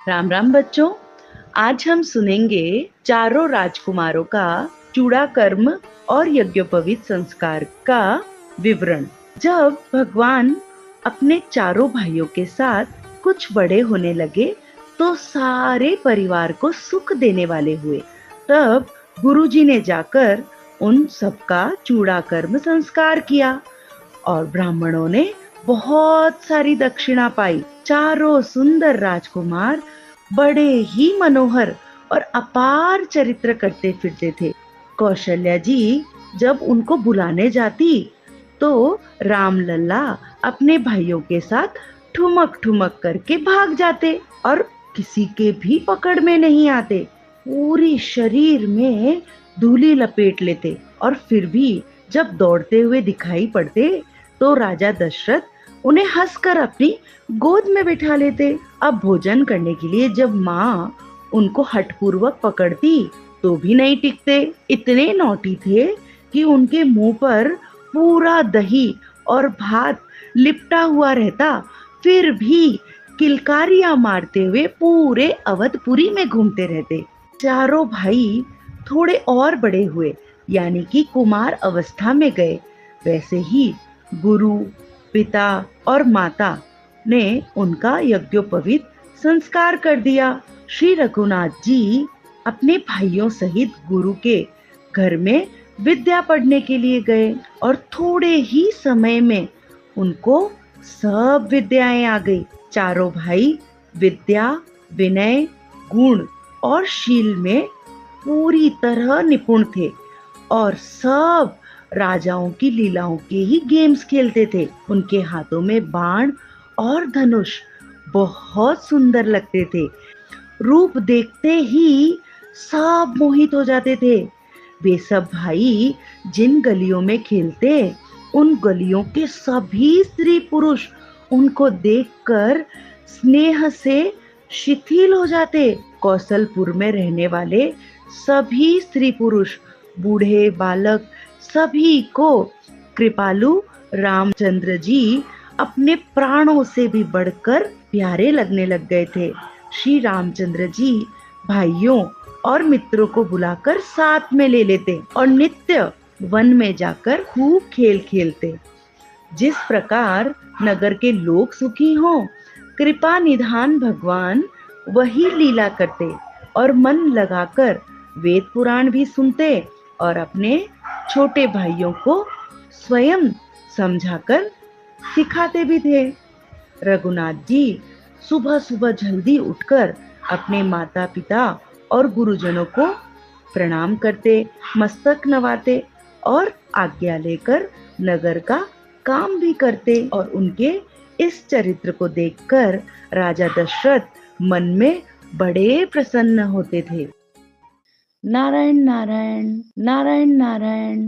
राम राम बच्चों। आज हम सुनेंगे चारों राजकुमारों का चूड़ा कर्म और यज्ञोपवीत संस्कार का विवरण। जब भगवान अपने चारों भाइयों के साथ कुछ बड़े होने लगे तो सारे परिवार को सुख देने वाले हुए। तब गुरुजी ने जाकर उन सबका चूड़ा कर्म संस्कार किया और ब्राह्मणों ने बहुत सारी दक्षिणा पाई। चारों सुंदर राजकुमार बड़े ही मनोहर और अपार चरित्र करते फिरते थे। कौशल्या जी जब उनको बुलाने जाती तो रामलला अपने भाइयों के साथ ठुमक ठुमक करके भाग जाते और किसी के भी पकड़ में नहीं आते। पूरी शरीर में धूली लपेट लेते और फिर भी जब दौड़ते हुए दिखाई पड़ते तो राजा दशरथ उन्हें हंसकर अपनी गोद में बिठा लेते। अब भोजन करने के लिए जब माँ उनको हठपूर्वक पकड़ती तो भी नहीं टिकते। इतने नौटी थे कि उनके मुंह पर पूरा दही और भात लिपटा हुआ रहता, फिर भी किलकारियां मारते हुए पूरे अवधपुरी में घूमते रहते। चारों भाई थोड़े और बड़े हुए यानी कि कुमार अवस्था में गए। वैसे ही गुरु, पिता और माता ने उनका यज्ञोपवीत संस्कार कर दिया। श्री रघुनाथ जी अपने भाइयों सहित गुरु के घर में विद्या पढ़ने के लिए गए और थोड़े ही समय में उनको सब विद्याएं आ गई। चारों भाई विद्या, विनय, गुण और शील में पूरी तरह निपुण थे और सब राजाओं की लीलाओं के ही गेम्स खेलते थे। उनके हाथों में बाण और धनुष बहुत सुंदर लगते थे। रूप देखते ही सब मोहित हो जाते थे। वे सब भाई जिन गलियों में खेलते उन गलियों के सभी स्त्री पुरुष उनको देखकर स्नेह से शिथिल हो जाते। कौशलपुर में रहने वाले सभी स्त्री पुरुष, बूढ़े बालक सभी को कृपालु रामचंद्र जी अपने प्राणों से भी बढ़कर प्यारे लगने लग गए थे। श्री रामचंद्र जी भाइयों और मित्रों को बुलाकर साथ में ले लेते और नित्य वन में जाकर खूब खेल खेलते। जिस प्रकार नगर के लोग सुखी हों, कृपा निधान भगवान वही लीला करते और मन लगाकर वेद पुराण भी सुनते और अपने छोटे भाइयों को स्वयं समझाकर सिखाते भी थे। रघुनाथ जी सुबह सुबह जल्दी उठकर अपने माता पिता और गुरुजनों को प्रणाम करते, मस्तक नवाते और आज्ञा लेकर नगर का काम भी करते। और उनके इस चरित्र को देखकर राजा दशरथ मन में बड़े प्रसन्न होते थे। नारायण नारायण नारायण नारायण।